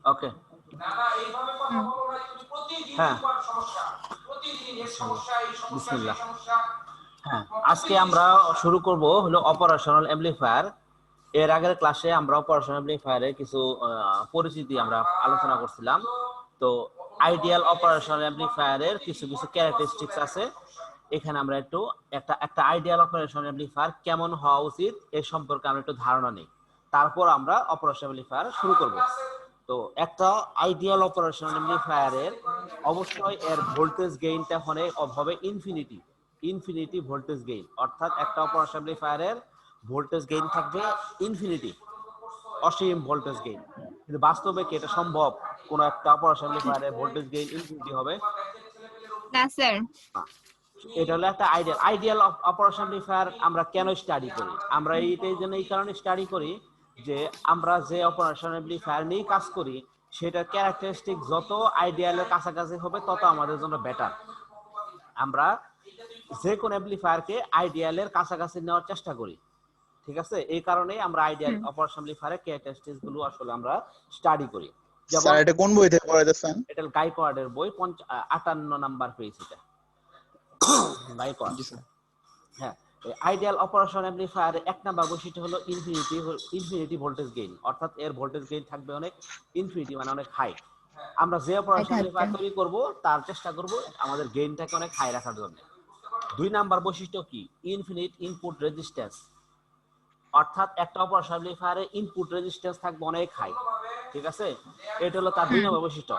ওকে হুম। হ্যাঁ বিসমিল্লাহ। হ্যাঁ, আজকে আমরা শুরু করব হলো অপারেশনাল অ্যামপ্লিফায়ার। এর আগের ক্লাসে আমরা অপারেশনাল অ্যামপ্লিফায়ারের কিছু পরিচিতি আমরা আলোচনা করছিলাম। তো আইডিয়াল অপারেশনাল অ্যামপ্লিফায়ারের কিছু কিছু ক্যারেক্টারিস্টিক্স আছে। এখানে আমরা একটা একটা আইডিয়াল অপারেশনাল অ্যামপ্লিফায়ার কেমন হওয়া উচিত এর সম্পর্কে আমরা একটু ধারণা নিই, তারপর আমরা অপারেশনাল অ্যামপ্লিফায়ার শুরু করব। তো একটা আইডিয়াল অপারেশনাল অ্যামপ্লিফায়ারের অবশ্যই এর ভোল্টেজ গেইনটা হবে ইনফিনিটি ভোল্টেজ গেইন, অর্থাৎ একটা অপারেশনাল অ্যামপ্লিফায়ারের ভোল্টেজ গেইন থাকবে ইনফিনিটি, অসীম ভোল্টেজ গেইন। কিন্তু বাস্তবে কি এটা সম্ভব কোন একটা অপারেশনাল অ্যামপ্লিফায়ারের ভোল্টেজ গেইন ইনফিনিটি হবে? না স্যার। এটা হলো একটা আইডিয়াল অপারেশন অ্যামপ্লিফায়ার। আমরা কেন স্টাডি করি? আমরা এই কারণে স্টাডি করি যে আমরা যে অপারেশন অ্যামপ্লিফায়ার নিয়ে কাজ করি সেটার ক্যারেক্টারিস্টিক যত আইডিয়ালের কাছাকাছি হবে তত আমাদের জন্য বেটার। আমরা যে কোন অ্যামপ্লিফায়ারকে আইডিয়ালের কাছাকাছি নেওয়ার চেষ্টা করি, ঠিক আছে? এই কারণে আমরা আইডিয়াল অপারেশন অ্যামপ্লিফায়ারের ক্যারেক্টারিস্টিক্স গুলো আসলে আমরা স্টাডি করি। যেমন স্যার এটা কোন বই থেকে পড়াইতেছেন? এটা গাইকোয়ার্ডের বই 58 নাম্বার পেজ, এটা গাইকোয়ার্ড। জি স্যার। হ্যাঁ, আইডিয়াল অপারেশন অ্যামপ্লিফায়ার এক নাম্বার বৈশিষ্ট্য হলো ইনফিনিটি ভোল্টেজ গেইন, অর্থাৎ এর ভোল্টেজ গেইন থাকবে অনেক ইনফিনিটি, মানে অনেক হাই। আমরা যে অপারেশন অ্যামপ্লিফায়ার তৈরি করব তার চেষ্টা করব আমাদের গেইনটাকে অনেক হাই রাখার জন্য। দুই নাম্বার বৈশিষ্ট্য কি? ইনফিনিট ইনপুট রেজিস্ট্যান্স, অর্থাৎ একটা অপারেশন অ্যামপ্লিফায়ারে ইনপুট রেজিস্ট্যান্স থাকবে অনেক হাই, ঠিক আছে? এটা হলো তার দুই নম্বর বৈশিষ্ট্য।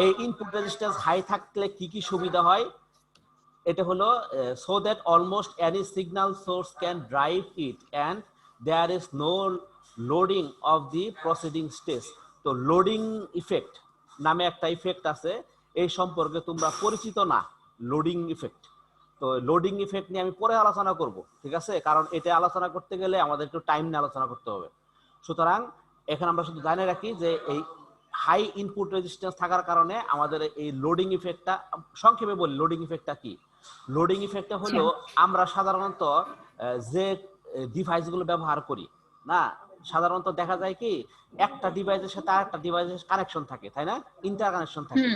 এই ইনপুট রেজিস্ট্যান্স হাই থাকলে কি কি সুবিধা হয়? এটা হলো so that almost any signal source can drive it and there is no loading of the proceeding stage. তো লোডিং ইফেক্ট নামে একটা ইফেক্ট আছে, এই সম্পর্কে তোমরা পরিচিত না, লোডিং ইফেক্ট। তো লোডিং ইফেক্ট নিয়ে আমি পরে আলোচনা করব, ঠিক আছে? কারণ এটা আলোচনা করতে গেলে আমাদের একটু টাইম নিয়ে আলোচনা করতে হবে। সুতরাং এখন আমরা শুধু জানে রাখি যে এই হাই ইনপুট রেজিস্ট্যান্স থাকার কারণে আমাদের এই লোডিং ইফেক্টটা, সংক্ষেপে বলি লোডিং ইফেক্টটা কি। লোডিং ইফেক্টটা হলো আমরা সাধারণত যে ডিভাইসগুলো ব্যবহার করি না, সাধারণত দেখা যায় কি একটা ডিভাইসের সাথে আরেকটা ডিভাইসের কানেকশন থাকে, তাই না? ইন্টার কানেকশন থাকে।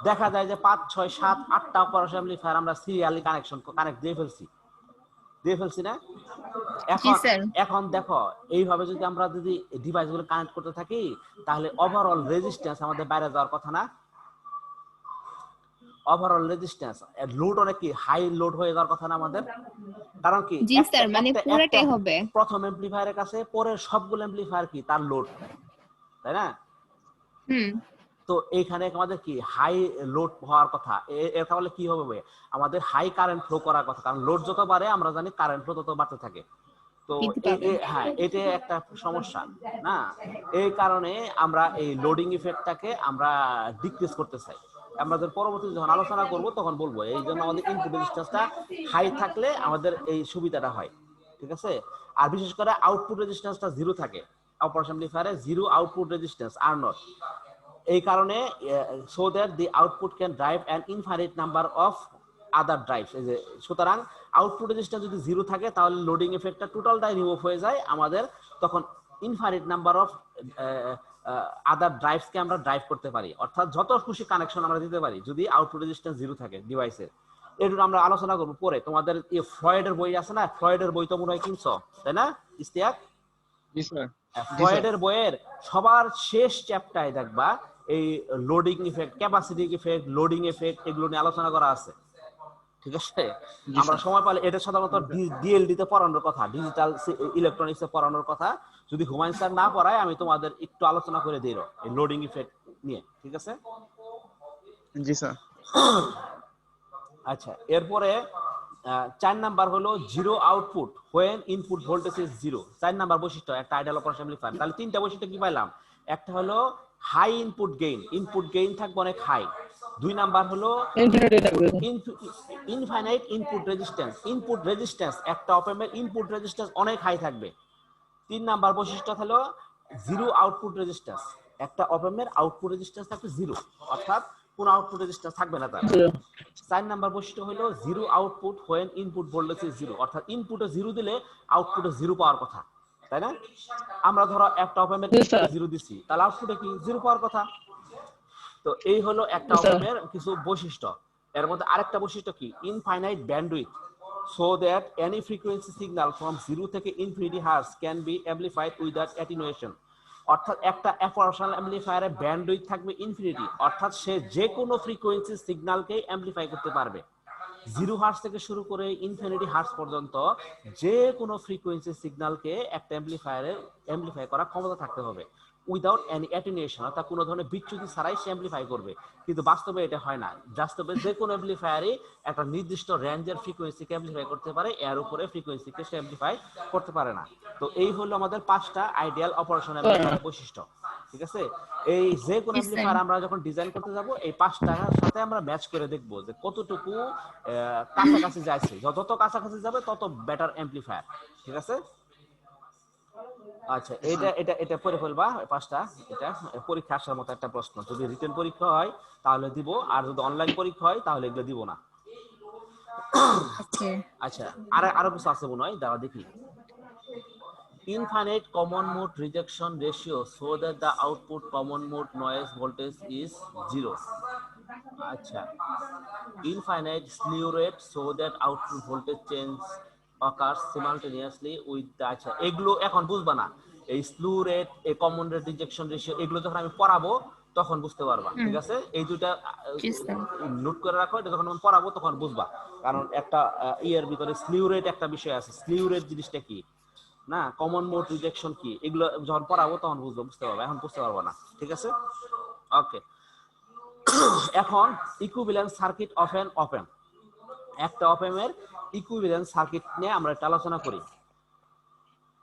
দেখা যায় যে 5, 6, 7, 8টা অপারেশন অ্যামপ্লিফায়ার আমরা সিরিয়ালি কানেক্ট দিয়ে ফেলছি না? এখন দেখো এইভাবে যদি আমরা ডিভাইসগুলো কানেক্ট করতে থাকি তাহলে ওভারঅল রেজিস্ট্যান্স আমাদের বাইরে যাওয়ার কথা না? ওভারঅল রেজিস্ট্যান্স লোড অনেক কি হাই লোড হয়ে যাওয়ার কথা না আমাদের? কারণ কি জি স্যার, মানে পুরোটাই হবে। প্রথম অ্যামপ্লিফায়ারের কাছে পরের সবগুলো অ্যামপ্লিফায়ার কি তার লোড, তাই না? তো এইখানে আমাদের কি হাই লোড হওয়ার কথা। এর ফলে কি হবে? আমাদের হাই কারেন্ট ফ্লো করার কথা, কারণ লোড যত বাড়ে আমরা জানি কারেন্ট ফ্লো তত বাড়তে থাকে। তো হ্যাঁ, এটা একটা সমস্যা না? এই কারণে আমরা এই লোডিং ইফেক্টটাকে আমরা ডিক্রিজ করতে চাই। আমাদের পরবর্তীতে যখন আলোচনা করব তখন বলবো এই জন্য আমাদের ইনপুট রেজিস্ট্যান্সটা হাই থাকলে আমাদের এই সুবিধাটা হয়, ঠিক আছে? আর বিশেষ করে আউটপুট রেজিস্ট্যান্সটা জিরো থাকে অপারেশন অ্যামপ্লিফায়ারে, জিরো আউটপুট রেজিস্ট্যান্স আর নট। এই কারণে so that the output can drive an infinite number of other drives. সুতরাং আউটপুট রেজিস্ট্যান্স যদি জিরো থাকে তাহলে লোডিং এফেক্টটা টোটালটাই রিমুভ হয়ে যায়, আমাদের তখন ইনফাইনাইট নাম্বার অফ আদার ড্রাইভসকে আমরা ড্রাইভ করতে পারি, অর্থাৎ যত খুশি কানেকশন আমরা দিতে পারি যদি আউটপুট রেজিস্ট্যান্স জিরো থাকে ডিভাইসের। এটা আমরা আলোচনা করবো পরে। তোমাদের ফ্রয়েডের বই আছে না, ফ্রয়েডের বই তো মনে হয় কিনছো, তাই না ইস্তিয়াক? জি স্যার। ফ্রয়েডের বইয়ের সবার শেষ চ্যাপ্টারে দেখবা এই loading effect, capacity effect, loading effect এগুলো নিয়ে আলোচনা করা আছে, ঠিক আছে? আমরা সময় পালে এটা সাধারণত ডিএলডি তে পড়ানোর কথা, ডিজিটাল ইলেকট্রনিক্সে পড়ানোর কথা। যদি হুমায়ুন স্যার না পড়ায় আমি তোমাদের একটু আলোচনা করে দিই এই লোডিং ইফেক্ট নিয়ে, ঠিক আছে? জি স্যার। আচ্ছা, এরপরে 4 নাম্বার হলো zero output when input voltage is zero. 4 number বৈশিষ্ট্য একটা আইডিয়াল অপারেশন অ্যামপ্লিফায়ার। তাহলে তিনটা বৈশিষ্ট্য কি পাইলাম? একটা হলো হাই ইনপুট গেইন থাকবে অনেক হাই। 2 নাম্বার হলো ইনফাইনাইট ইনপুট রেজিস্ট্যান্স একটা অপ অ্যাম্পের ইনপুট রেজিস্ট্যান্স অনেক হাই থাকবে। 3 নাম্বার বৈশিষ্ট্য হলো জিরো আউটপুট রেজিস্ট্যান্স, একটা অপ অ্যাম্পের আউটপুট রেজিস্ট্যান্স থাকবে জিরো, অর্থাৎ কোন আউটপুট রেজিস্ট্যান্স থাকবে না তার। 4 নাম্বার বৈশিষ্ট্য হলো zero output when input voltage is zero, অর্থাৎ ইনপুটে জিরো দিলে আউটপুটে জিরো পাওয়ার কথা। তাই না? আমরা ধরো একটা অপ অ্যাম্পের জিরো দিছি, তাহলে আউটপুটে কি জিরো পাওয়ার কথা। তো এই হলো একটা অপ অ্যাম্পের কিছু বৈশিষ্ট্য। এর মধ্যে আরেকটা বৈশিষ্ট্য কি, infinite bandwidth, so that any frequency signal from 0 থেকে infinity hertz can be amplified without attenuation। অর্থাৎ একটা অপারেশনাল অ্যাম্পলিফায়ারে ব্যান্ডউইথ থাকবে ইনফিনিটি, অর্থাৎ সে যে কোনো ফ্রিকোয়েন্সি সিগন্যালকে অ্যাম্পলিফাই করতে পারবে। 0 হার্টজ থেকে শুরু করে ইনফিনিটি হার্টজ পর্যন্ত যে কোনো ফ্রিকোয়েন্সি সিগন্যালকে একটা অ্যাম্পলিফায়ারে অ্যাম্পলিফাই করার ক্ষমতা থাকতে হবে উইদাউট এনি অ্যাটেনুয়েশন, অর্থাৎ কোনো ধরনের বিচ্যুতি ছাড়াই সে অ্যাম্পলিফাই করবে। কিন্তু বাস্তবে এটা হয় না। বাস্তবে যে কোনো অ্যাম্পলিফায়ারই একটা নির্দিষ্ট রেঞ্জের ফ্রিকোয়েন্সিকে অ্যাম্পলিফাই করতে পারে, এর উপরে ফ্রিকোয়েন্সিকে সে অ্যাম্পলিফাই করতে পারে না। তো এই হলো আমাদের 5টা আইডিয়াল অপারেশন অ্যাম্পলিফায়ারের বৈশিষ্ট্য। ঠিক আছে, এই যে কোনো অ্যাম্পলিফায়ার আমরা যখন ডিজাইন করতে যাব এই 5টার সাথে আমরা ম্যাচ করে দেখব যে কতটুকু কাছাকাছি যাচ্ছে। যত কাছাকাছি যাবে তত বেটার অ্যাম্পলিফায়ার। ঠিক আছে, আচ্ছা এটা এটা এটা পড়ে ফেলবা 5টা। এটা পরীক্ষা আসার মতো একটা প্রশ্ন, যদি রিটেন পরীক্ষা হয় তাহলে দিব, আর যদি অনলাইন পরীক্ষা হয় তাহলে এগুলো দিব না। আচ্ছা আরো কিছু আছে মনে হয়, দাঁড়া দেখি। Infinite common mode rejection ratio so that the output common mode noise voltage is 0। আচ্ছা, infinite slew rate so that output voltage change occurs simultaneously with the, আচ্ছা এগুলো এখন বুঝবা না। এই স্লু রেট, এই কমন রেট, রিজেকশন রেশিও, এগুলো যখন আমি পড়াবো তখন বুঝতে পারবা। ঠিক আছে, এই দুইটা নোট করে রাখো, এটা যখন আমি পড়াবো তখন বুঝবা। কারণ একটা ইয়ের ভিতরে স্লিউ রেট একটা বিষয় আছে, স্লিউ রেট জিনিসটা কি না, কমন মোড রিজেকশন কি, এগুলো যখন পড়াবো তখন বুঝতে পারবো, এখন বুঝতে পারবো না। ঠিক আছে, ওকে। এখন ইকুইভ্যালেন্স সার্কিট অফ অ্যান অপ অ্যাম্প, একটা অপ অ্যাম্পের ইকুইভ্যালেন্স সার্কিট নিয়ে আমরা একটা আলোচনা করি।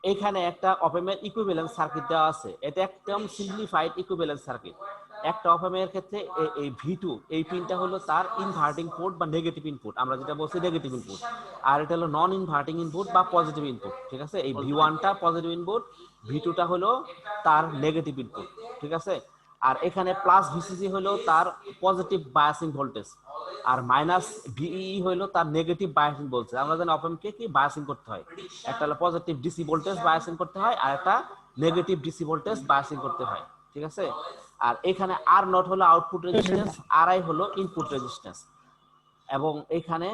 এখানে একটা অপ অ্যাম্পের ইকুইভ্যালেন্স সার্কিট দেওয়া আছে, এটা একদম সিম্পলিফাইড ইকুইভ্যালেন্স সার্কিট। একটা অপ অ্যাম্পের ক্ষেত্রে এই V2 এই পিনটা হলো তার ইনভার্টিং পোর্ট বা নেগেটিভ ইনপুট, আমরা যেটা বলছি নেগেটিভ ইনপুট, আর এটা হলো নন ইনভার্টিং ইনপুট বা পজিটিভ ইনপুট। ঠিক আছে, এই V1টা পজিটিভ ইনপুট, V2টা হলো তার নেগেটিভ ইনপুট। ঠিক আছে, আর এখানে প্লাস VCC হলো তার পজিটিভ বায়াসিং ভোল্টেজ, আর মাইনাস VEE হলো তার নেগেটিভ বায়াসিং বলছে। আমরা জানি অপ অ্যাম্পকে কি বায়াসিং করতে হয়, একটা হলো পজিটিভ ডিসি ভোল্টেজ বায়াসিং করতে হয়, আর একটা নেগেটিভ ডিসি ভোল্টেজ বায়াসিং করতে হয়। ঠিক আছে, আর এখানে আর নট হলো আউটপুট রেজিস্ট্যান্স, আর আই হলো ইনপুট রেজিস্ট্যান্স, এবং এখানে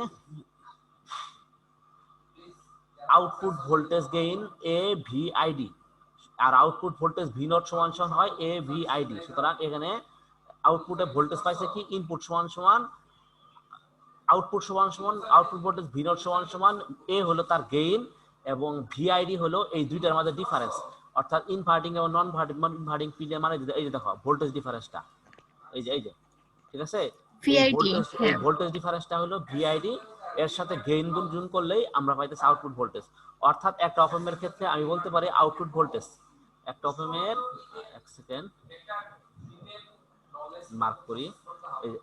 আউটপুট ভোল্টেজ গেইন AVID, আর আউটপুট ভোল্টেজ V0 সমান সমান হয় AVID। সুতরাং এখানে আউটপুটে ভোল্টেজ পাইছে কি, ইনপুট সমান সমান আউটপুট সমান সমান আউটপুট ভোল্টেজ V0 সমান সমান A হলো তার গেইন, এবং VID হলো এই দুইটার মধ্যে ডিফারেন্স, অর্থাৎ ইনভার্টিং এবং নন ইনভার্টিং পিনের মানে এই যে দেখো ভোল্টেজ ডিফারেন্সটা, এই যে ঠিক আছে, এই ভোল্টেজ ডিফারেন্সটা হলো VID, এর সাথে গেইন গুণ করলেই আমরা পাইতেছি আউটপুট ভোল্টেজ। অর্থাৎ একটা অপ অ্যাম্পের ক্ষেত্রে আমি বলতে পারি আউটপুট ভোল্টেজ, একটা অপ অ্যাম্পের, এক সেকেন্ড মার্ক করি,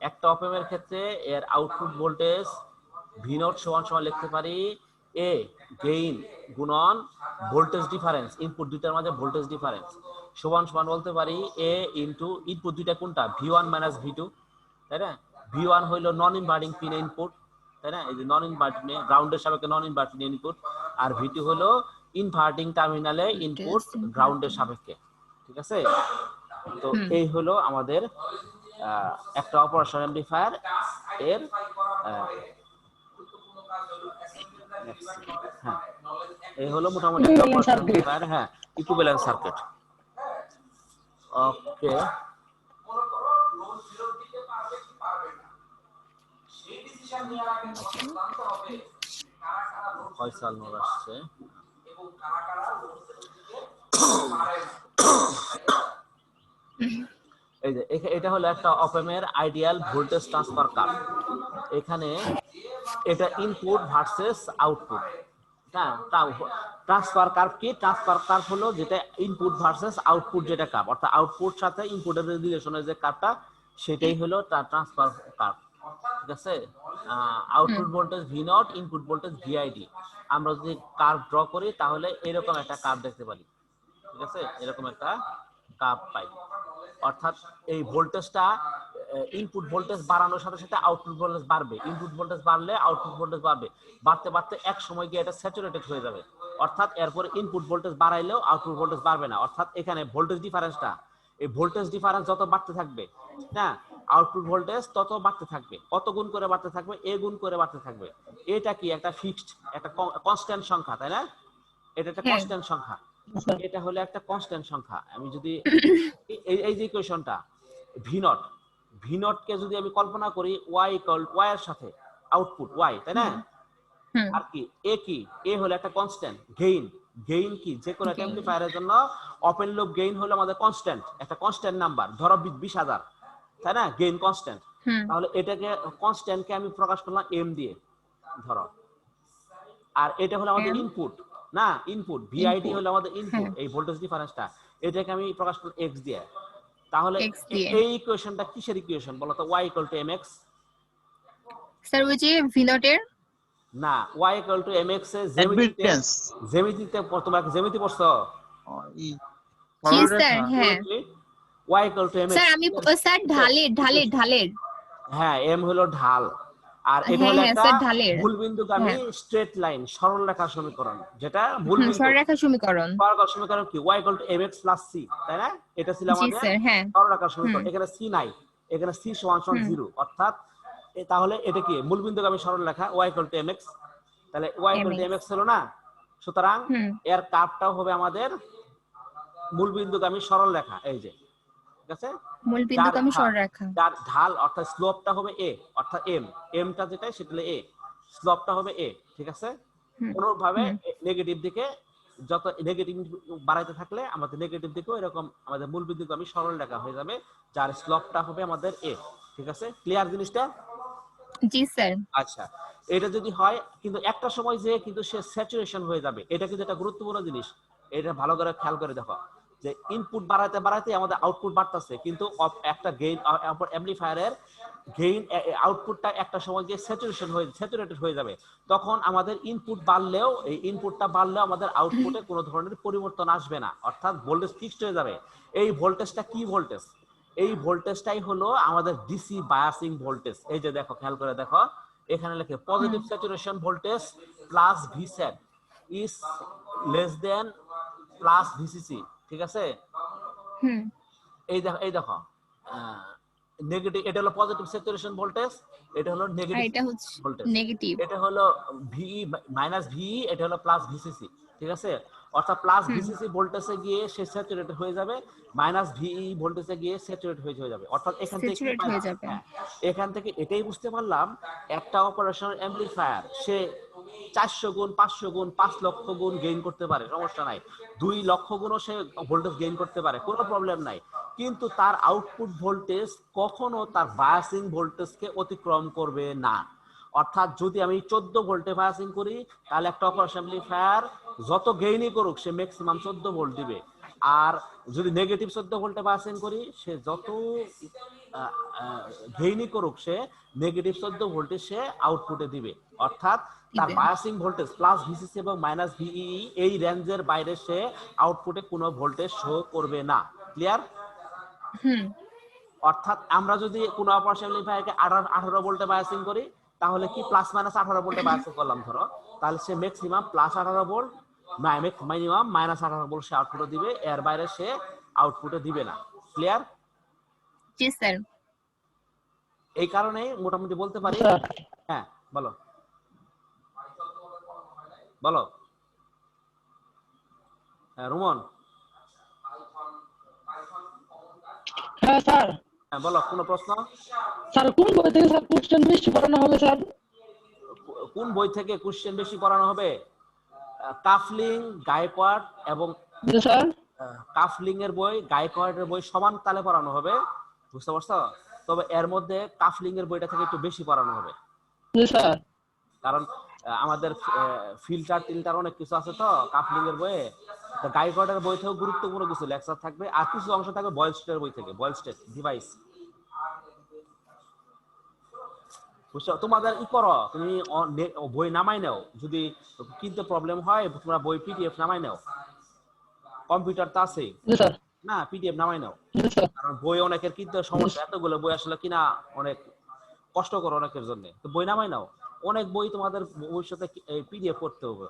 একটা অপ অ্যাম্পের ক্ষেত্রে এর আউটপুট ভোল্টেজ V0 সমান সমান লিখতে পারি A গেইন গুণন ভোল্টেজ ডিফারেন্স, ইনপুট দুইটার মাঝে ভোল্টেজ ডিফারেন্স সমান সমান বলতে পারি A ইনটু ইনপুট দুইটা কোনটা V1 মাইনাস V2, তাই না? V1 হইলো নন ইনভার্টিং পিন ইনপুট, তাই না, এই যে নন ইনভার্টিং গ্রাউন্ডের সাপেক্ষে নন ইনভার্টিং ইনপুট, আর V2 হলো ইনভার্টিং টার্মিনালে ইনপুট গ্রাউন্ডের সাপেক্ষে। ঠিক আছে, তো এই হলো আমাদের একটা অপারেশন অ্যাম্পলিফায়ার এর হ্যাঁ, এই হলো মোটামুটি একটা অপারেশন অ্যাম্পলিফায়ার, হ্যাঁ, ইকুইভ্যালেন্স সার্কিট। ওকে, ফয়সাল নূর আসছে। এই যে এটা হলো একটা অপ অ্যাম্পের আইডিয়াল ভোল্টেজ ট্রান্সফার কার্ভ। এখানে এটা ইনপুট ভার্সেস আউটপুট, হ্যাঁ, ট্রান্সফার কার্ভ কি, ট্রান্সফার কার্ভ হলো যেটা ইনপুট ভার্সেস আউটপুট যেটা কার্ভ, অর্থাৎ আউটপুট সাথে ইনপুটের রিলেশনের যে কার্ভটা সেটাই হলো ট্রান্সফার কার্ভ। ঠিক আছে, output voltage V0, input voltage VID, আমরা যদি কার্ভ ড্র করি তাহলে এরকম একটা কার্ভ দেখতে পারি। ঠিক আছে, এরকম একটা কার্ভ পাই, অর্থাৎ এই ভোল্টেজটা ইনপুট ভোল্টেজ বাড়ানোর সাথে সাথে আউটপুট ভোল্টেজ বাড়বে, ইনপুট ভোল্টেজ বাড়লে আউটপুট ভোল্টেজ বাড়বে, বাড়তে বাড়তে এক সময় গিয়ে এটা স্যাচুরেটেড হয়ে যাবে। অর্থাৎ এরপরে ইনপুট ভোল্টেজ বাড়াইলেও আউটপুট ভোল্টেজ বাড়বে না। অর্থাৎ এখানে ভোল্টেজ ডিফারেন্সটা, এই ভোল্টেজ ডিফারেন্স যত বাড়তে থাকবে না, আউটপুট ভোল্টেজ তত বাড়তে থাকবে। কত গুণ করে বাড়তে থাকবে? এ গুণ করে বাড়তে থাকবে। এটা কি একটা ফিক্সড, একটা কনস্ট্যান্ট সংখ্যা, তাই না? এটা একটা কনস্ট্যান্ট সংখ্যা, এটা হলো একটা কনস্ট্যান্ট সংখ্যা। আমি যদি এই যে ইকুয়েশনটা ভি নট কে যদি আমি কল্পনা করি y ইকুয়াল y এর সাথে আউটপুট y, তাই না? আর কি এ হলো একটা কনস্ট্যান্ট। গেইন কি যে কোনো একটা অ্যামপ্লিফায়ারের জন্য ওপেন লুপ গেইন হলো আমাদের কনস্ট্যান্ট, একটা কনস্ট্যান্ট নাম্বার, ধরো 20,000, তাই না? Gain constant. তাহলে এটাকে কনস্ট্যান্টকে আমি প্রকাশ করলাম m দিয়ে, ধরো। আর এটা হলো আমাদের ইনপুট, না ইনপুট ভিআইডি হলো আমাদের ইনপুট, এই ভোল্টেজ ডিফারেন্সটা, এটাকে আমি প্রকাশ করলাম x দিয়ে। তাহলে এই ইকুয়েশনটা কিসের ইকুয়েশন বলো তো? y equal to mx। Sir ওই যে v0 এর না, y ইকুয়াল টু mx এর জ্যামিতিতে তোমরা জ্যামিতি পড়ছো? জি স্যার, হ্যাঁ। y equal to mx, sir আমি স্যার ঢালের হ্যাঁ m হলো ঢাল, আর এটা হলো একটা ঢালের মূল বিন্দুগামী স্ট্রেট লাইন, সরল রেখা সমীকরণ, যেটা মূল বিন্দু সরল রেখা সমীকরণ। সরল রেখা সমীকরণ কি? y equal to mx plus c, তাই না? এটা ছিল আমাদের সরল রেখা সমীকরণ। এখানে c নাই, এখানে c সমান 0, অর্থাৎ তাহলে এটা কি মূল বিন্দুগামী সরল রেখা y ইকুয়াল টু mx। তাহলে y ইকুয়াল টু mx হলো না, সুতরাং এর কার্ভটাও হবে আমাদের মূল বিন্দুগামী সরল রেখা। এই যে, ঠিক আছে, মূল বিন্দুগামী সরল রেখা, যার ঢাল অর্থাৎ স্লোপটা হবে a, অর্থাৎ mটা যেটা সেটা হলো a, স্লোপটা হবে a, ঠিক আছে? অনুরূপভাবে নেগেটিভ দিকে যত নেগেটিভ বাড়াইতে থাকলে আমাদের নেগেটিভ দিকেও এরকম আমাদের মূল বিন্দুগামী সরল রেখা হয়ে যাবে, যার স্লোপটা হবে আমাদের a, ঠিক আছে? ক্লিয়ার জিনিসটা? জি স্যার। আচ্ছা, এটা যদি হয় কিন্তু একটা সময় যে কিন্তু সে স্যাচুরেশন হয়ে যাবে, এটা কিন্তু একটা গুরুত্বপূর্ণ জিনিস, এটা ভালো করে খেয়াল করে দেখো যে ইনপুট বাড়াতে বাড়াতে আমাদের আউটপুট বাড়তেছে, কিন্তু একটা গেইন অ্যামপ্লিফায়ারের গেইন আউটপুটটা একটা সময় গিয়ে স্যাচুরেটেড হয়ে যাবে। তখন আমাদের ইনপুট বাড়লেও, এই ইনপুটটা বাড়লেও আমাদের আউটপুটে কোনো ধরনের পরিবর্তন আসবে না, অর্থাৎ ভোল্টেজ ফিক্সড হয়ে যাবে। এই ভোল্টেজটা কি ভোল্টেজ? এই ভোল্টেজটাই হলো আমাদের ডিসি বায়াসিং ভোল্টেজ। এই যে দেখো, খেয়াল করে দেখো, এখানে লেখে positive saturation voltage plus V sat is less than plus VCC, ঠিক আছে? এই দেখো নেগেটিভ, এটা হলো পজিটিভ স্যাচুরেশন ভোল্টেজ, এটা হলো নেগেটিভ ভোল্টেজ, এটা হলো ভিই মাইনাস ভিই, এটা হলো প্লাস ভিসিসি, ঠিক আছে? অর্থাৎ প্লাস ভিসিসি ভোল্টেজে গিয়ে সে স্যাচুরেটেড হয়ে যাবে, মাইনাস ভিই ভোল্টেজে গিয়ে স্যাচুরেট হয়ে যাবে। অর্থাৎ এখান থেকে এটাই বুঝতে পারলাম, একটা অপারেশনাল অ্যামপ্লিফায়ার সে 400 গুণ 500 গুণ 5 লক্ষ গুণ গেইন করতে পারে, সমস্যা নাই। 2 লক্ষ গুণও সে ভোল্টেজ গেইন করতে পারে, কোনো প্রবলেম নাই, কিন্তু তার আউটপুট ভোল্টেজ কখনো তার বায়াসিং ভোল্টেজকে অতিক্রম করবে না। অর্থাৎ যদি আমি 14 ভোল্টে বায়াসিং করি, তাহলে একটা অপারেশনাল অ্যামপ্লিফায়ার যত গেইনই করুক সে ম্যাক্সিমাম 14 ভোল্ট দিবে। আর যদি নেগেটিভ 14 ভোল্টে বায়াসিং করি, সে যত গেইনই করুক সে নেগেটিভ 14 ভোল্টে সে আউটপুটে দিবে। অর্থাৎ তার বায়াসিং ভোল্টেজ প্লাস ভিসিসি এবং মাইনাস ভিই এই রেঞ্জের বাইরে সে আউটপুটে কোনো ভোল্টেজ শো করবে না। ক্লিয়ার? অর্থাৎ আমরা যদি কোনো অপারেশনাল অ্যামপ্লিফায়ারকে 18 ভোল্টে বায়াসিং করি, তাহলে কি প্লাস মাইনাস 18 ভোল্টে বায়াসিং করলাম ধরো, তাহলে সে maximum plus 18 volt, minimum minus 18 volt সে আউটপুটে দিবে, এর বাইরে সে আউটপুটে দিবে না। ক্লিয়ার? জি স্যার। এই কারণে মোটামুটি বলতে পারি, হ্যাঁ বলো বলো, হ্যাঁ রুমন। হ্যাঁ স্যার। হ্যাঁ বলো, কোনো প্রশ্ন? স্যার কোন বই থেকে স্যার কোশ্চেন বেশি পড়ানো হবে স্যার? কোন বই থেকে কোশ্চেন বেশি পড়ানো হবে? কাফলিং, গায়কোয়াড এবং স্যার কাফলিং এর বই, গায়কোয়াডের বই সমান তালে পড়ানো হবে, বুঝতে পারছো? তবে এর মধ্যে কাফলিং এর বইটা থেকে একটু বেশি পড়ানো হবে। জি স্যার। কারণ আমাদের ফিল্টার অনেক কিছু আছে তো কাফলিং এর বইয়ে, তো গায়কোয়াডের বই থেকেও গুরুত্বপূর্ণ কিছু লেকচার থাকবে, আর কিছু অংশ থাকবে বয়েল স্টেটের বই থেকে, বয়েল স্টেট ডিভাইস। বুঝছো? তোমাদের ই করো, তুমি বই নামাই নাও, যদি কিনতে প্রবলেম হয় তোমরা বই পিডিএফ নামাই নাও, কম্পিউটার তো আছে। জি স্যার। না পিডিএফ নামাই নাও, জি স্যার। কারণ বই অনেকের কিনতে সমস্যা, এতগুলো বই আসলে কিনা অনেক কষ্টকর অনেকের জন্য। তো বই নামাই নাও, অনেক বই তোমাদের ভবিষ্যতে পিডিএফ করতে হবে,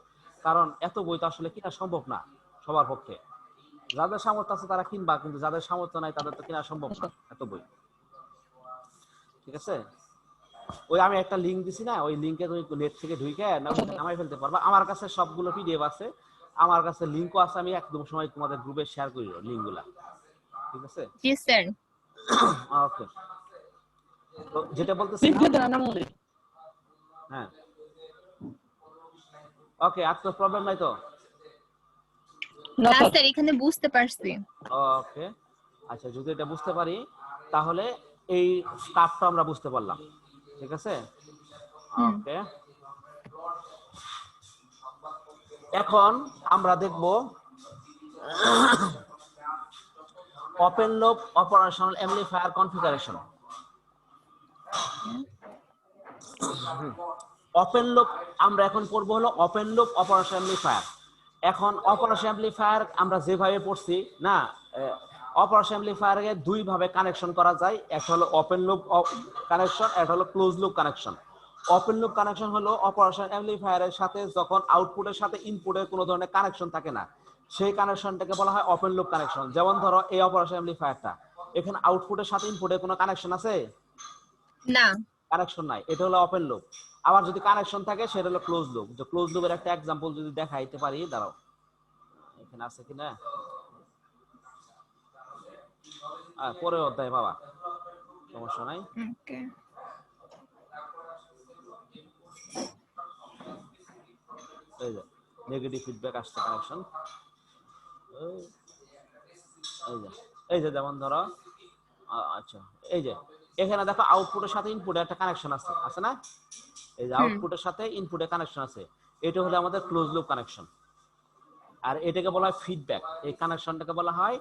কারণ এত বই তো আসলে কিনা সম্ভব না সবার পক্ষে। যাদের সামর্থ্য আছে তারা কিনবা, কিন্তু যাদের সামর্থ্য নাই তাদের তো কিনা সম্ভব না এত বই। ঠিক আছে, ওই আমি একটা লিংক দিছি না, ওই লিংকে তুমি নেট থেকে ঢুকে নামাই ফেলতে পারবা। আমার কাছে সবগুলো পিডিএফ আছে, আমার কাছে লিংকও আছে, আমি একদম সময় তোমাদের গ্রুপে শেয়ার করি লিংকগুলা। ঠিক আছে, জি স্যার। ওকে। তো যেটা লিংক বলতেছিলাম, দিয়ে দেন নাম বলে। হ্যাঁ ওকে, আর তো প্রবলেম নাই তো? না না স্যার। স্যার, এখানে বুঝতে পারছি। ওকে, আচ্ছা, যদি এটা বুঝতে পারি তাহলে এই স্টাফটা আমরা বুঝতে পারলাম। ঠিক আছে, ওকে। এখন আমরা দেখব open loop operational amplifier configuration. Open loop আমরা এখন পড়বো হলো ওপেন লুপ অপারেশনাল অ্যামপ্লিফায়ার। এখন অপারেশনাল অ্যামপ্লিফায়ার আমরা যেভাবে পড়ছি না, অপারেশনাল অ্যামপ্লিফায়ারকে দুই ভাবে কানেকশন করা যায়, একটা হলো ওপেন লুপ কানেকশন, একটা হলো close loop connection. Open loop connection হলো অপারেশনাল অ্যামপ্লিফায়ারের সাথে যখন আউটপুটের সাথে ইনপুটের কোনো ধরনের কানেকশন থাকে না, সেই কানেকশনটাকে বলা হয় ওপেন লুপ কানেকশন। যেমন ধরো এই অপারেশনাল অ্যামপ্লিফায়ারটা, এখানে আউটপুটের সাথে ইনপুটের কোনো কানেকশন আছে? না। কানেকশন নাই, এটা হলো ওপেন লুপ। আবার যদি কানেকশন থাকে সেটা হলো ক্লোজ লুপ। যে ক্লোজ লুপের একটা एग्जांपल যদি দেখাইতে পারি, দাঁড়াও এখানে আছে কিনা, পরে অধ্যায় বাবা, সমস্যা নাই। ওকে। এই যে নেগেটিভ ফিডব্যাক আসছে কানেকশন, এই যে যেমন ধরো, আচ্ছা এই যে এখানে দেখো আউটপুটের সাথে ইনপুটের একটা কানেকশন আছে, আছে না? এই যে আউটপুটের সাথে ইনপুটের কানেকশন আছে, এটা হলো আমাদের ক্লোজ লুপ কানেকশন। আর এটাকে বলা হয় ফিডব্যাক, এই কানেকশনটাকে বলা হয়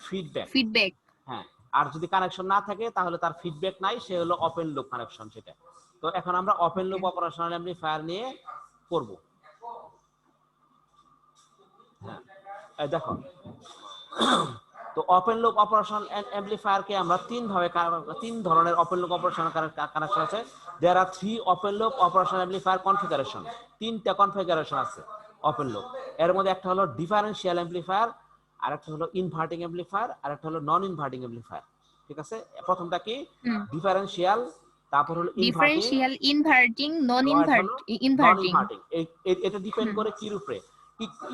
ফিডব্যাক। ফিডব্যাক। হ্যাঁ, আর যদি কানেকশন না থাকে তাহলে তার ফিডব্যাক নাই, সে হলো ওপেন লুপ কানেকশন সেটা। তো এখন আমরা ওপেন লুপ অপারেশনাল অ্যামপ্লিফায়ার নিয়ে করব। হ্যাঁ, এই দেখো, তো ওপেন লুপ অপারেশনাল অ্যামপ্লিফায়ারকে আমরা তিন ধরনের ওপেন লুপ অপারেশনাল কানেকশন আছে। There are 3 open loop operational amplifier configuration. তিনটা কনফিগারেশন আছে ওপেন লুপ। এর মধ্যে একটা হলো ডিফারেনশিয়াল অ্যামপ্লিফায়ার, আরেকটা হলো ইনভার্টিং অ্যামপ্লিফায়ার, আরেকটা হলো নন ইনভার্টিং অ্যামপ্লিফায়ার। ঠিক আছে, প্রথমটা কি? ডিফারেনশিয়াল, তারপর হলো ইনভার্টিং, ডিফারেনশিয়াল, ইনভার্টিং, নন নন ইনভার্টিং। ইনভার্টিং। এটা ডিপেন্ড করে কির উপরে,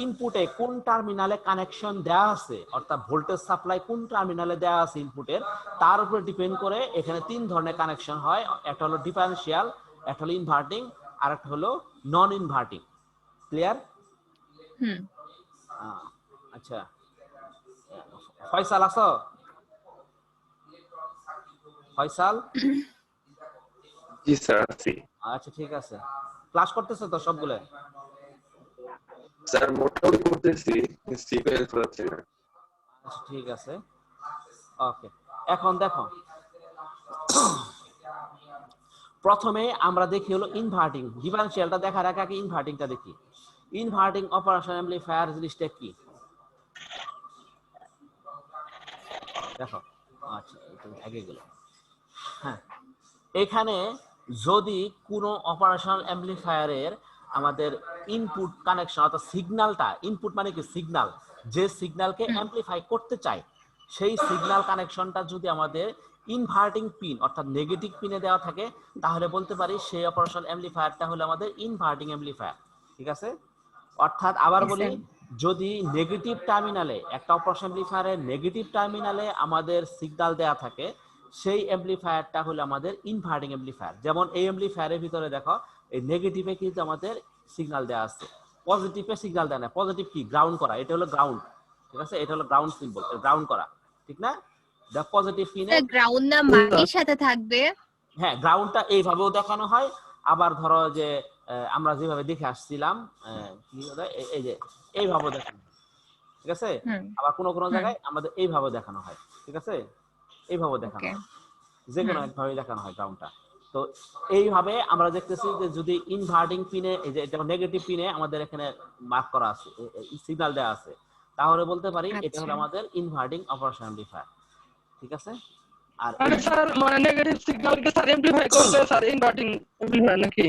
ইনপুটে কোন টার্মিনালে কানেকশন দেওয়া আছে, অর্থাৎ ভোল্টেজ সাপ্লাই কোন টার্মিনালে দেওয়া আছে ইনপুটের, তার উপরে ডিপেন্ড করে এখানে তিন ধরনের কানেকশন হয়। একটা হলো ডিফারেনশিয়াল, একটা হলো ইনভার্টিং, আর একটা হলো নন ইনভার্টিং। ক্লিয়ার? আচ্ছা, ফয়সাল আছো? ফয়সাল? জি স্যার আছি। আচ্ছা ঠিক আছে, ক্লাস করতেছো তো সবগুলো? স্যার মোটামুটি করতেছি, সিকোয়েন্স হচ্ছে না। আচ্ছা ঠিক আছে, ওকে। এখন দেখো, প্রথমে আমরা দেখি হলো ইনভার্টিং। ডিফারেনশিয়ালটা দেখার আগে ইনভার্টিংটা দেখি। ইনভার্টিং অপারেশনাল অ্যামপ্লিফায়ার জিনিসটা কি দেখো। আচ্ছা, এটা আগে গেল। হ্যাঁ, এখানে যদি কোনো অপারেশনাল অ্যামপ্লিফায়ারের আমাদের ইনপুট কানেকশন, অর্থাৎ সিগন্যালটা, ইনপুট মানে কি সিগন্যাল, যে সিগন্যালকে অ্যামপ্লিফাই করতে চাই, সেই সিগন্যাল কানেকশনটা যদি আমাদের ইনভার্টিং পিন অর্থাৎ নেগেটিভ পিনে দেওয়া থাকে, তাহলে বলতে পারি সেই অপারেশনাল অ্যামপ্লিফায়ারটা হলো আমাদের ইনভার্টিং অ্যামপ্লিফায়ার। ঠিক আছে, অর্থাৎ আবার বলি, যদি নেগেটিভ টার্মিনালে, একটা অপারেশনাল অ্যামপ্লিফায়ারের নেগেটিভ টার্মিনালে আমাদের সিগন্যাল দেওয়া থাকে, সেই অ্যামপ্লিফায়ারটা হলো আমাদের ইনভার্টিং অ্যামপ্লিফায়ার। যেমন এই অ্যামপ্লিফায়ারের ভিতরে দেখো, এই নেগেটিভে কিন্তু আমাদের সিগন্যাল দেওয়া আছে, পজিটিভে সিগন্যাল দেয় না। পজিটিভ কি? গ্রাউন্ড করা, এটা হলো গ্রাউন্ড। ঠিক আছে, এটা হলো গ্রাউন্ড সিম্বল, গ্রাউন্ড করা, ঠিক না? দ্য পজিটিভ পিনে গ্রাউন্ড না মাটির সাথে থাকবে। হ্যাঁ, গ্রাউন্ডটা এইভাবেও দেখানো হয়। আবার ধরো যে আমরা যেভাবে দেখে আসছিলাম, এই যে এইভাবে দেখানো হয়। ঠিক আছে, আবার কোন কোন জায়গায় আমাদের এইভাবে দেখানো হয়। ঠিক আছে, এইভাবে দেখানো হয়, যে কোনো একভাবে দেখানো হয় গ্রাউন্ডটা। তো এইভাবে আমরা দেখতেছি যে যদি ইনভার্টিং পিনে, এই যে এটা নেগেটিভ পিনে আমাদের এখানে মার্ক করা আছে, সিগন্যাল দেওয়া আছে, তাহলে বলতে পারি এটা হলো আচ্ছা। আমাদের ইনভার্টিং অপারেশন অ্যামপ্লিফায়ার। ঠিক আছে? আর মানে স্যার মানে নেগেটিভ সিগন্যালকে স্যার এমপ্লিফাই করলে স্যার ইনভার্টিং এমপ্লিফায়ার নাকি?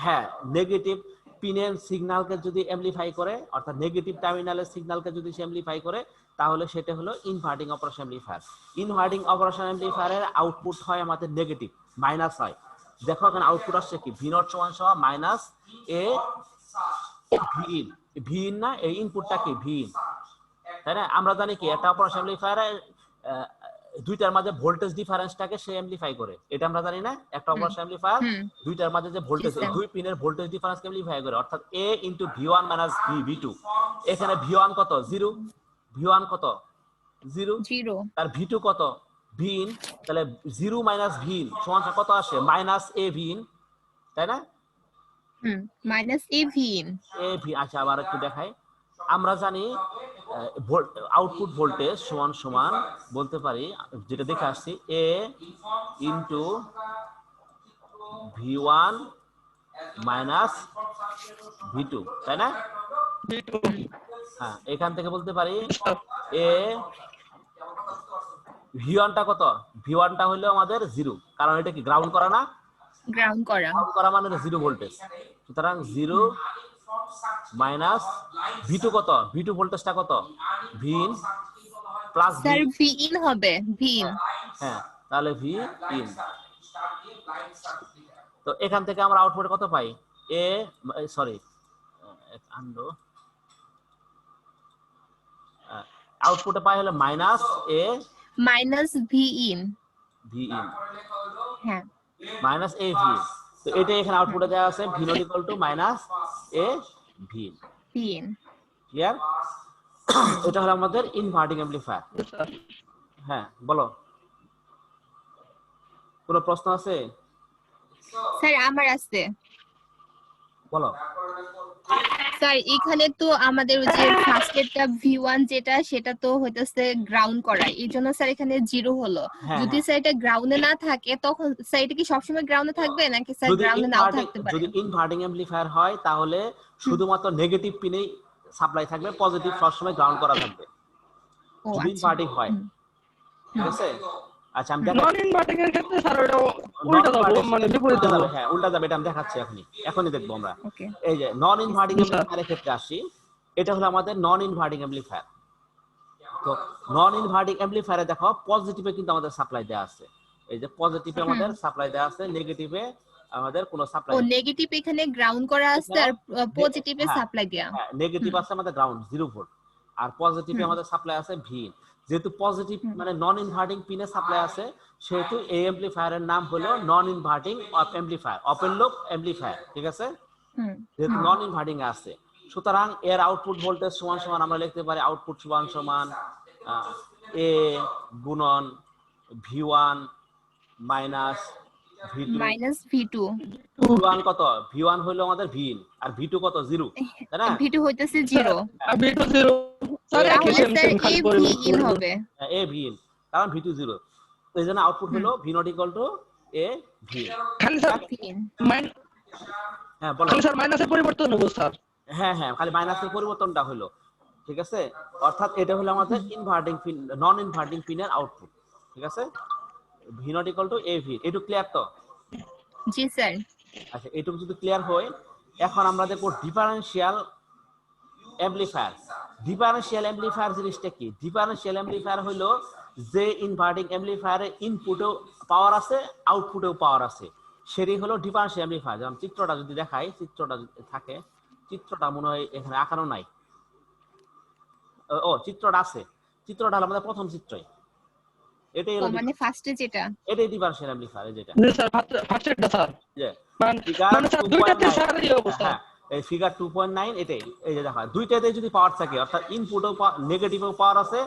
হ্যাঁ, নেগেটিভ পিনের সিগন্যালকে যদি অ্যামপ্লিফাই করে, অর্থাৎ নেগেটিভ টার্মিনালের সিগন্যালকে যদি সে অ্যামপ্লিফাই করে, তাহলে সেটা হলো inverting operation amplifier. Inverting operation অ্যামপ্লিফায়ারের আউটপুট হয় আমাদের নেগেটিভ, মাইনাস হয়। দেখো এখানে আউটপুট আসছে কি, ভি নট সমান সমান minus A V in. V in না, এই ইনপুটটা কি ভি ইন, তাই না? আমরা জানি কি একটা অপারেশন অ্যামপ্লিফায়ারে দুইটার মাঝে ভোল্টেজ ডিফারেন্সটাকে সে অ্যামপ্লিফাই করে, এটা আমরা জানি না? একটা অপারেশন অ্যামপ্লিফায়ার দুইটার মাঝে যে ভোল্টেজ, জি, স্যার। দুই পিনের ভোল্টেজ ডিফারেন্স অ্যামপ্লিফাই করে, অর্থাৎ a into v1 minus v2। এখানে v1 কত, 0। v1 কত, 0। 0 তার v2 কত, v in। তাহলে 0 মাইনাস v in সমান কত আসে, মাইনাস a v in, তাই না? Minus AVin। a v, আচ্ছা আবার একটু দেখাই। আমরা জানি আউটপুট ভোল্টেজ সমান সমান বলতে পারি, যেটা দেখে আসছি, a into v1 minus v2, তাই না? হ্যাঁ, এখান থেকে বলতে পারি a v1টা কত, v1টা হলো আমাদের 0, কারণ এটা কি গ্রাউন্ড করা না? গ্রাউন্ড করা। গ্রাউন্ড করা মানে 0 ভোল্টেজ, সুতরাং 0 মাইনাস v2 কত, v2 ভোল্টেজটা কত, v in plus v। Sir Vin হবে, Vin। হ্যাঁ, তাহলে v in। তো এখান থেকে আমরা আউটপুটে কত পাই, a সরি আউটপুটে পাই হলো minus a minus Vin। v in হ্যাঁ, মাইনাস a v in। তো এটা এখানে আউটপুটে দেওয়া আছে v not equal to minus a v in। Vin। Clear? এটা হলো আমাদের ইনভার্টিং অ্যামপ্লিফায়ার। হ্যাঁ, বলো, কোনো প্রশ্ন আছে? স্যার আমার আছে। বলো। স্যার এখানে তো আমাদের ওই যে ফার্স্টেরটা V1 যেটা, সেটা তো হইতেছে গ্রাউন্ড করা, এই জন্য স্যার এখানে 0 হলো। হ্যাঁ, যদি স্যার এটা গ্রাউন্ডে না থাকে, তখন স্যার এটা কি সবসময় গ্রাউন্ডে থাকবে নাকি স্যার যদি গ্রাউন্ডে নাও থাকতে পারে? যদি ইনভার্টিং অ্যামপ্লিফায়ার হয় তাহলে শুধুমাত্র নেগেটিভ পিনেই সাপ্লাই থাকবে, পজিটিভ সবসময় গ্রাউন্ড করা থাকবে। ও যদি আচ্ছা। ইনভার্টিং হয়, ঠিক আছে? আচ্ছা, আমি নন ইনভার্টিং এর ক্ষেত্রে স্যার ওটা উল্টা যাবে, মানে বিপরীত যাবে। হ্যাঁ, উল্টা যাবে, এটা আমি দেখাচ্ছি এখনই দেখবো আমরা। ওকে। এই যে নন ইনভার্টিং অ্যামপ্লিফায়ারের ক্ষেত্রে আসি, এটা হলো আমাদের নন ইনভার্টিং অ্যামপ্লিফায়ার। তো নন ইনভার্টিং অ্যামপ্লিফায়ারে দেখো পজিটিভে কিন্তু আমাদের সাপ্লাই দেওয়া আছে, এই যে পজিটিভে আমাদের সাপ্লাই দেওয়া আছে, নেগেটিভে আমাদের কোনো সাপ্লাই। ও নেগেটিভ এখানে গ্রাউন্ড করা আছে আর পজিটিভে সাপ্লাই দেয়া। হ্যাঁ, নেগেটিভ আছে আমাদের গ্রাউন্ড 0 ভোল্ট, আর পজিটিভে আমাদের সাপ্লাই আছে ভি। যেহেতু পজিটিভ মানে নন ইনভার্টিং পিনে সাপ্লাই আছে, সেহেতু এই অ্যামপ্লিফায়ারের নাম হলো non inverting amplifier, open loop amplifier. ঠিক আছে? যেহেতু নন ইনভার্টিং আছে, সুতরাং এর আউটপুট ভোল্টেজ সমান সমান আমরা লিখতে পারি আউটপুট সমান সমান a গুণন v1 minus v2 minus V2। v1 কত, v1 হলো আমাদের vin, আর v2 কত, 0, তাই না? V2 হইতেছে 0। আর V2 0 স্যার একই তাহলে সেম স্যার সেম খালি পরিবর্তন AVin হবে। a vin, কারণ v2 0, তো এই জন্য আউটপুট হলো v not equal to a vin। খালি স্যার Vin। হ্যাঁ, বলো। খালি স্যার মাইনাসের পরিবর্তন হবে স্যার। হ্যাঁ হ্যাঁ, খালি মাইনাসের পরিবর্তনটা হলো, ঠিক আছে? অর্থাৎ এটা হলো আমাদের ইনভার্টিং পিন, নন ইনভার্টিং পিনের আউটপুট। ঠিক আছে? v not equal to a vin। এটুকু ক্লিয়ার তো? জি স্যার। আচ্ছা, এটুকু যদি ক্লিয়ার হয়, এখন আমরা দেখব ডিফারেনশিয়াল অ্যামপ্লিফায়ার। ডিফারেনশিয়াল অ্যামপ্লিফায়ার জিনিসটা কি? ডিফারেনশিয়াল অ্যামপ্লিফায়ার হলো যে ইনভার্টিং অ্যামপ্লিফায়ারে ইনপুটেও পাওয়ার আছে, আউটপুটেও পাওয়ার আছে, সেটাই হলো ডিফারেনশিয়াল অ্যামপ্লিফায়ার। যেমন চিত্রটা যদি দেখাই, চিত্রটা যদি থাকে, চিত্রটা মনে হয় এখানে আঁকানো নাই। ও, চিত্রটা আছে, চিত্রটা হলো আমাদের প্রথম চিত্রই, এটাই হলো মানে ফার্স্টে যেটা, এটাই ডিফারেনশিয়াল অ্যামপ্লিফায়ার। যেটা জি স্যার ফার্স্টটা স্যার যে মানে স্যার দুইটাতে স্যার এই অবস্থা। হ্যাঁ, এই ফিগার 2.9 এটাই, এই যে দেখা দুইটাতে যদি পাওয়ার থাকে, অর্থাৎ ইনপুটও নেগেটিভও পাওয়ার আছে,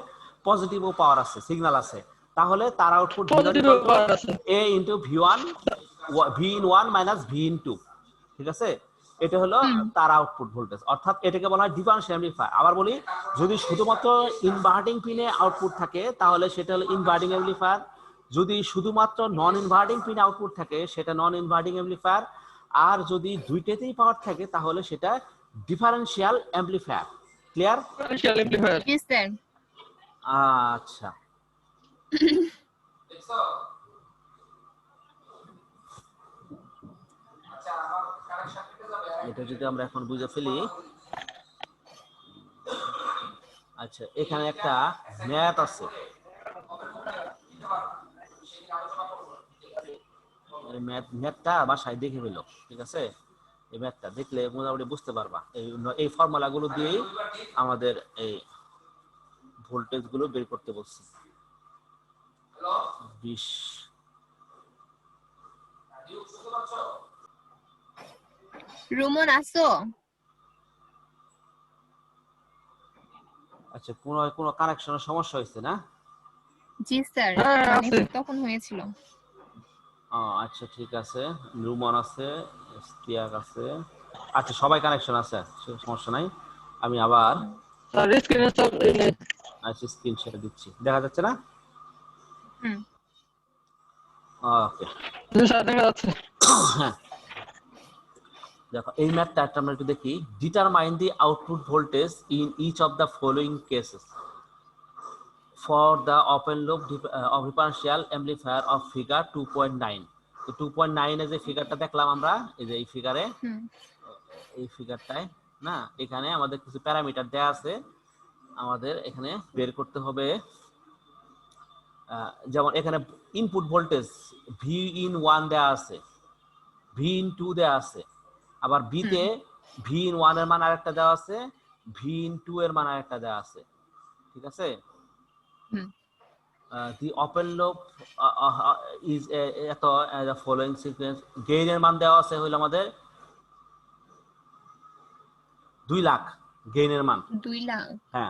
পজিটিভও পাওয়ার আছে, সিগন্যাল আছে, তাহলে তার আউটপুট পজিটিভও পাওয়ার আছে a into v1 v1 minus v2। ঠিক আছে? এটা হলো তার আউটপুট ভোল্টেজ, অর্থাৎ এটাকে বলা হয় ডিফারেনশিয়াল অ্যামপ্লিফায়ার। আবার বলি, যদি শুধুমাত্র ইনভার্টিং পিনে আউটপুট থাকে তাহলে সেটা হলো ইনভার্টিং অ্যামপ্লিফায়ার, যদি শুধুমাত্র নন ইনভার্টিং পিনে আউটপুট থাকে সেটা নন ইনভার্টিং অ্যামপ্লিফায়ার, আর যদি দুইটাতেই পাওয়ার থাকে তাহলে সেটা differential amplifier. Clear? Potential amplifier. জি স্যার। আচ্ছা এটা যদি আমরা এখন বুঝে ফেলি, আচ্ছা এখানে একটা ম্যাথ আছে, ম্যাথটা বাসায় দেখে ফেলো, ঠিক আছে? এই ম্যাথটা দেখলে মোটামুটি বুঝতে পারবা। এই ফর্মুলা গুলো দিয়েই আমাদের এই ভোল্টেজ গুলো বের করতে বলছি। 20 রুমন আসো? আচ্ছা কোনো কানেকশনের সমস্যা হয়েছে না? জি স্যার, হ্যাঁ, মানে আছে। তখন হয়েছিল। আচ্ছা ঠিক আছে, রুমন আছে, ইস্তিয়াক আছে, আচ্ছা সবাই কানেকশন আছে, সমস্যা নাই। আমি আবার Sir, screen এ সব এই নেই। আচ্ছা স্ক্রিন শেয়ার দিচ্ছি, দেখা যাচ্ছে না? হুম। ওকে জি স্যার, দেখা যাচ্ছে। হ্যাঁ দেখো এই ম্যাথটা আমরা একটু দেখি। Determine the output voltage in each of the following cases for the open loop differential amplifier of figure 2.9। তো 2.9 এর যে ফিগারটা দেখলাম আমরা, এই যে এই ফিগারে, এই ফিগারটায় না, এখানে আমাদের কিছু প্যারামিটার দেয়া আছে, আমাদের এখানে বের করতে হবে। যেমন এখানে ইনপুট ভোল্টেজ ভি ইন 1 দেয়া আছে, ভি ইন 2 দেয়া আছে, আবার বি তে ভি ইন 1 এর মান আরেকটা দেওয়া আছে, ভি ইন 2 এর মান আরেকটা দেওয়া আছে, ঠিক আছে? the open loop is এত the following sequence। গেইন এর মান দেওয়া আছে হলো আমাদের 2 লাখ গেইন এর মান। 2 লাখ। হ্যাঁ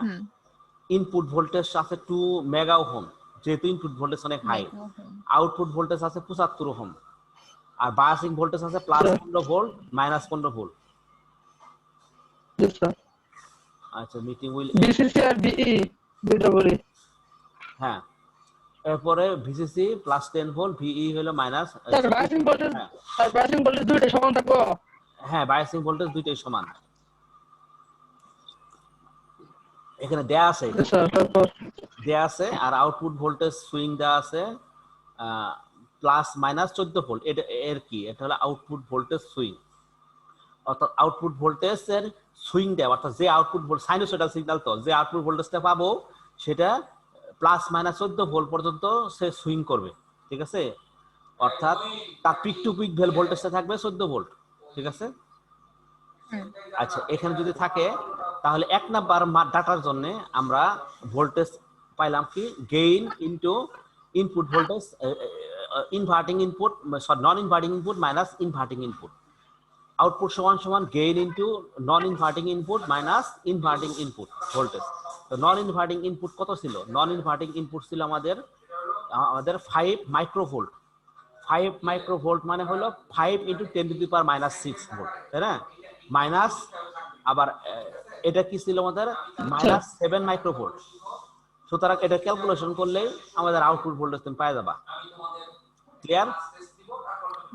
ইনপুট ভোল্টেজ আছে 2 মেগা ওহম, যেহেতু ইনপুট ভোল্টেজ অনেক হাই। আউটপুট ভোল্টেজ আছে 75 ওহম, আর বায়াসিং ভোল্টেজ আছে প্লাস 15 ভোল্ট মাইনাস 15 ভোল্ট। জি স্যার। আচ্ছা মিটিং উইল বিসিসি আর বিই দুটো বলি। হ্যাঁ এরপরে ভিসিসি প্লাস 10 ভোল্ট, ভিই হলো minus. Sir biasing voltage, sir biasing voltage দুটো সমান থাকবো? হ্যাঁ বায়াসিং ভোল্টেজ দুটোই সমান, এখানে দেয়া আছে, জি স্যার। তারপর দেয়া আছে। আর আউটপুট ভোল্টেজ সুইং দেয়া আছে প্লাস মাইনাস 14 ভোল্ট। এটা এর কি, এটা হলো আউটপুট ভোল্টেজ সুইং, অর্থাৎ আউটপুট ভোল্টেজের সুইং দেয়, অর্থাৎ যে আউটপুট ভোল্ট সাইনোসয়েডাল সিগন্যাল, তো যে আউটপুট ভোল্টেজটা পাবো সেটা প্লাস মাইনাস 14 ভোল্ট পর্যন্ত সে সুইং করবে, ঠিক আছে? অর্থাৎ তার পিক টু পিক ভোল্টেজটা থাকবে 14 ভোল্ট, ঠিক আছে? আচ্ছা এখানে যদি থাকে তাহলে এক নাম্বার ডাটার জন্য আমরা ভোল্টেজ পাইলাম কি, gain into input voltage, inverting input non inverting input minus inverting input. Output সমান সমান gain into non inverting input minus inverting input voltage. তো নন ইনভার্টিং ইনপুট কত ছিল? নন ইনভার্টিং ইনপুট ছিল আমাদের 5 মাইক্রোভোল্ট। 5 মাইক্রোভোল্ট মানে হলো 5 into 10 to the power minus 6 volt, তাই না? মাইনাস আবার এটা কি ছিল আমাদের মাইনাস 7 মাইক্রোভোল্ট। সুতরাং এটা ক্যালকুলেশন করলেই আমাদের আউটপুট ভোল্টেজ তুমি পেয়ে যাবা। ক্লিয়ার?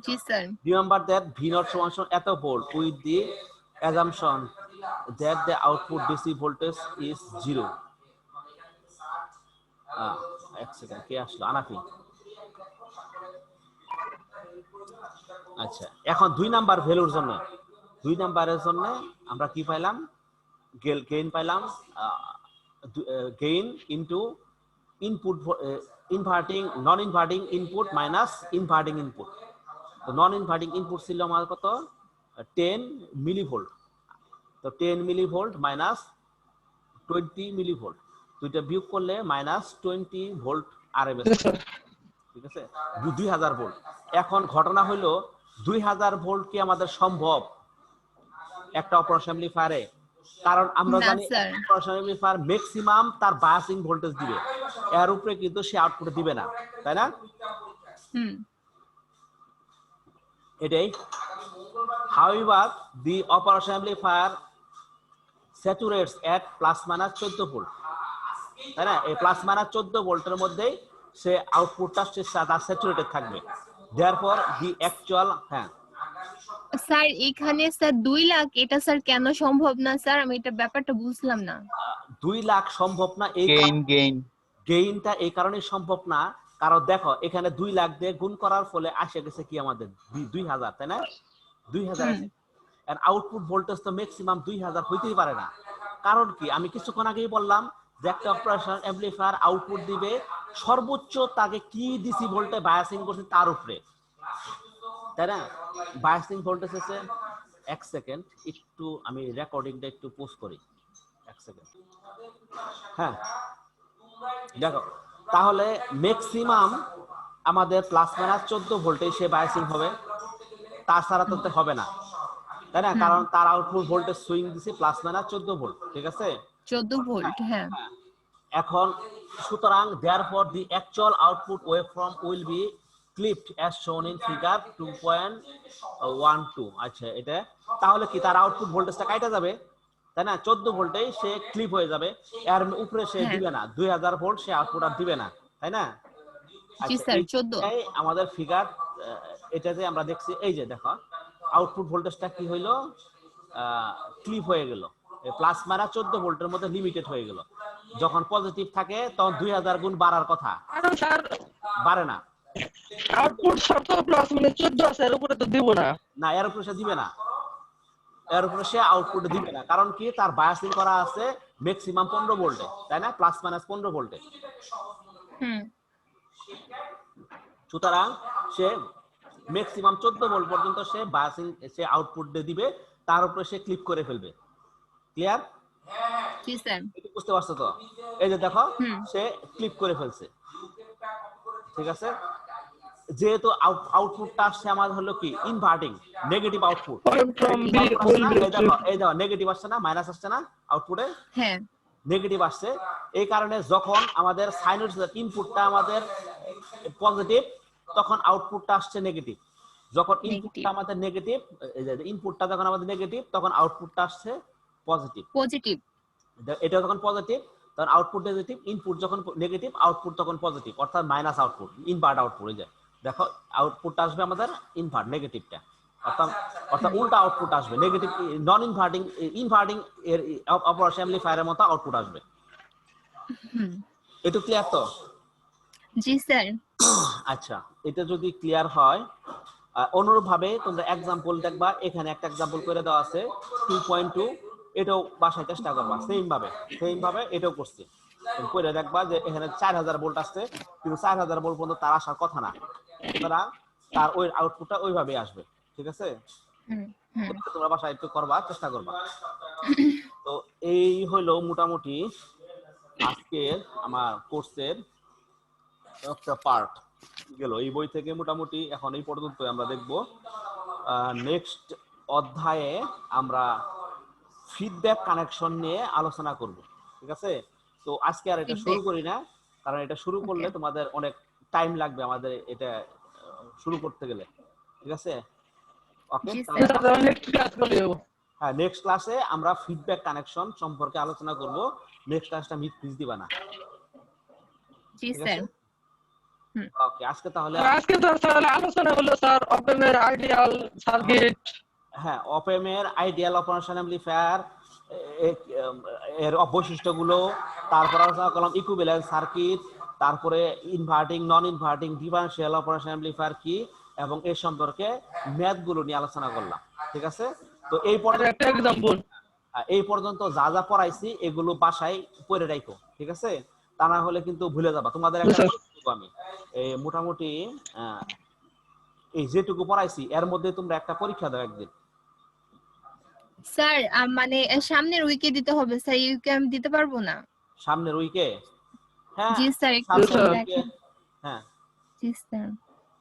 জি sir. Remember that V naught সমান সমান এত volt with the assumption that the output DC voltage is 0। এক সেকেন্ড, কে আসলো? আনাফি। আচ্ছা এখন 2 নাম্বার ভ্যালুর জন্য, 2 নাম্বারের জন্য আমরা কি পাইলাম? গেইন পাইলাম, gain into input inverting non inverting input minus inverting input. তো নন ইনভার্টিং ইনপুট ছিল আমার কত? 10 মিলিভোল্ট। তো 10 মিলিভোল্ট মাইনাস 20 মিলিভোল্ট, দুইটা বিয়োগ করলে মাইনাস 20 ভোল্ট আরএমএস, ঠিক আছে? 2000 ভোল্ট। এখন ঘটনা হলো 2000 ভোল্ট কি আমাদের সম্ভব একটা অপারেশন অ্যামপ্লিফায়ারে? কারণ আমরা জানি অপারেশন অ্যামপ্লিফায়ার ম্যাক্সিমাম তার বায়াসিং ভোল্টেজ দিবে, এর উপরে কিন্তু সে আউটপুট দিবে না, তাই না? এটাই। However, the operation amplifier saturates at plus minus 14 volt, তাই না? এই প্লাস মাইনাস 14 ভোল্টের মধ্যেই সে আউটপুটটা তার স্যাচুরেটেড থাকবে। Therefore, the actual স্যার এখানে স্যার 2 লাখ এটা স্যার কেন সম্ভব না স্যার, আমি এটা ব্যাপারটা বুঝলাম না। 2 লাখ সম্ভব না, এই গেইন গেইনটা এই কারণে সম্ভব না, কারণ দেখো এখানে 2 লাখ দিয়ে গুণ করার ফলে আসে গেছে কি আমাদের 2000, তাই না? 2000 হুম। এন্ড আউটপুট ভোল্টেজ তো ম্যাক্সিমাম 2000 হইতেই পারে না। কারণ কি, আমি কিছুক্ষণ আগেই বললাম যে একটা অপারেশন অ্যাম্পলিফায়ার আউটপুট দিবে সর্বোচ্চ তাকে কি ডিসি ভোল্টে বায়াসিং করছে তার উপরে, তাই না? বায়াসিং ভোল্টেজ হচ্ছে, এক সেকেন্ড একটু আমি রেকর্ডিংটা একটু পোস্ট করি, এক সেকেন্ড। হ্যাঁ দেখো, তাহলে ম্যাক্সিমাম আমাদের প্লাস মাইনাস 14 ভোল্টে সে বায়াসিং হবে, তাছাড়া তো হবে না, তাই না? কারণ তার আউটপুট ভোল্টেজ সুইং দিছে প্লাস মাইনাস 14 ভোল্ট, ঠিক আছে? 14 ভোল্ট, হ্যাঁ। এখন সুতরাং therefore the actual output waveform will be clipped as shown in figure 2.12। আচ্ছা, এটা তাহলে কি তার আউটপুট ভোল্টেজটা কাটা যাবে, তাই না? 14 ভোল্টেই সে ক্লিপ হয়ে যাবে, এর উপরে সে দিবে না, 2000 ভোল্ট সে আউটপুট আর দিবে না, তাই না? জি স্যার 14। এই আমাদের ফিগার, এটাতে আমরা দেখছি, এই যে দেখো আউটপুট ভোল্টেজটা কি হইলো, ক্লিপ হয়ে গেল, প্লাস মাইনাস 14 ভোল্টের মধ্যে লিমিটেড হয়ে গেল। যখন পজিটিভ থাকে তখন 2000 গুণ বাড়ার কথা, কারণ স্যার বাড়ে না। আউটপুট সব তো প্লাস মানে 14 আছে, এর উপরে তো দিব না। না, এর উপরে সে দিবে না, এর উপরে সে আউটপুট দিবে না, কারণ কি তার বায়াসিং করা আছে ম্যাক্সিমাম 15 ভোল্টে, তাই না? প্লাস মাইনাস 15 ভোল্টে। হুম। সুতরাং সে ম্যাক্সিমাম 14 ভোল্ট পর্যন্ত সে বায়াসিং, সে আউটপুট দিবে, তার উপরে সে ক্লিপ করে ফেলবে। ক্লিয়ার? জি স্যার। বুঝতে পারছো তো? এই যে দেখো সে ক্লিপ করে ফেলছে, ঠিক আছে? যেহেতু আউটপুটটা আসছে আমার হলো কি ইনভার্টিং, নেগেটিভ আউটপুট। এই দেখো নেগেটিভ আসছে না, মাইনাস আসছে না আউটপুটে? হ্যাঁ, নেগেটিভ আসছে। এই কারণে যখন আমাদের সাইনুসয়েড ইনপুটটা আমাদের পজিটিভ, তখন আউটপুটটা আসছে নেগেটিভ। যখন ইনপুটটা আমাদের নেগেটিভ, ইনপুটটা যখন আমাদের নেগেটিভ, তখন আউটপুটটা আসছে পজিটিভ। পজিটিভ। এটা যখন পজিটিভ তখন আউটপুট নেগেটিভ, ইনপুট যখন নেগেটিভ আউটপুট তখন পজিটিভ, অর্থাৎ মাইনাস আউটপুট, ইনভার্ট আউটপুট। এই যে দেখো আউটপুটটা আসবে আমাদের ইনভার্ট, নেগেটিভটা, অর্থাৎ উল্টা আউটপুট আসবে, নেগেটিভ নন ইনভার্টিং, ইনভার্টিং এর অপারেশন অ্যাম্পলিফায়ারের মতো আউটপুট আসবে। এটা ক্লিয়ার তো? জি স্যার। আচ্ছা, এটা যদি ক্লিয়ার হয়, অনুরূপভাবে তোমরা एग्जांपल দেখবা, এখানে একটা एग्जांपल করে দেওয়া আছে 2.2, এটাও বাসায় চেষ্টা করবা সেম ভাবে এটাও করছি, করে দেখবা যে এখানে 4000 ভোল্ট আসছে, কিন্তু 4000 ভোল্ট পর্যন্ত তার আসার কথা না, সুতরাং তার ওই আউটপুটটা ওইভাবে আসবে, ঠিক আছে? তোমরা বাসায় একটু করবা, চেষ্টা করবা। তো এই হলো মোটামুটি আজকের আমার কোর্সের একটা পার্ট গেল। এই বই থেকে মোটামুটি এখন এই পর্যন্ত আমরা দেখব। নেক্সট অধ্যায়ে আমরা ফিডব্যাক কানেকশন নিয়ে আলোচনা করব, ঠিক আছে? তো আজকে আর এটা শুরু করি না, কারণ এটা শুরু করলে তোমাদের অনেক টাইম লাগবে আমাদের এটা শুরু করতে গেলে, ঠিক আছে? ওকে, হ্যাঁ, নেক্সট ক্লাসে আমরা ফিডব্যাক কানেকশন সম্পর্কে আলোচনা করব। নেক্সট ক্লাসটা মিস দিবা না। জি স্যার। ওকে, আজকে তাহলে আলোচনা হলো স্যার অপেমের আইডিয়াল সার্কিট। হ্যাঁ, অপেমের আইডিয়াল অপারেশন অ্যাম্পলিফায়ার এর বৈশিষ্ট্যগুলো, তারপর আলোচনা করলাম ইকুইভ্যালেন্স সার্কিট, তারপরে inverting non inverting differential operation amplifier কি, এবং এর সম্পর্কে ম্যাথগুলো নিয়ে আলোচনা করলাম, ঠিক আছে? তো এই পর্যন্ত যা যা পড়াইছি এগুলো বাসায় পড়ে রাখো, ঠিক আছে? তা না হলে কিন্তু ভুলে যাবা। তোমাদের একটা আমি মোটামুটি এই যেটুকু পড়াইছি এর মধ্যে তোমরা একটা পরীক্ষা দাও একদিন। স্যার মানে সামনের উইকে দিতে হবে স্যার, এই উইকে আমি দিতে পারবো না। সামনের উইকে? হ্যাঁ জি স্যার, একটু দেখেন। হ্যাঁ জি স্যার।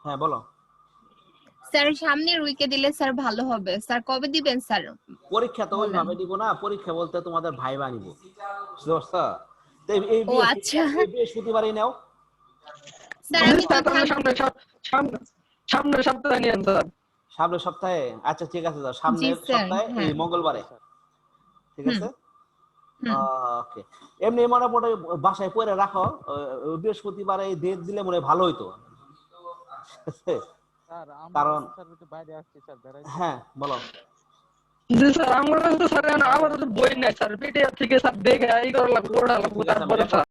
হ্যাঁ বলো। স্যার সামনের উইকে দিলে স্যার ভালো হবে। স্যার কবে দিবেন স্যার? পরীক্ষা তো ওইভাবে দিব না, পরীক্ষা বলতে তোমাদের ভাইবা নিব, বুঝতে পারছো? এই বৃহস্পতিবারই নাও স্যার। আমি তো সামনের সপ্তাহে নিয়েন স্যার। সামনের সপ্তাহে? আচ্ছা ঠিক আছে, সামনের সপ্তাহে এই মঙ্গলবারে, ঠিক আছে? ওকে, এমনি মনে পড়ে বাসায় পড়ে রাখো, বৃহস্পতিবারে ডেট দিলে মনে ভালো হইতো। কারণ হ্যাঁ বলো। জি স্যার আমরা তো স্যার আবার বই নাই স্যার পিডিএফ থেকে স্যার দেখে এই করা লাগবে ওটা লাগবে তারপরে স্যার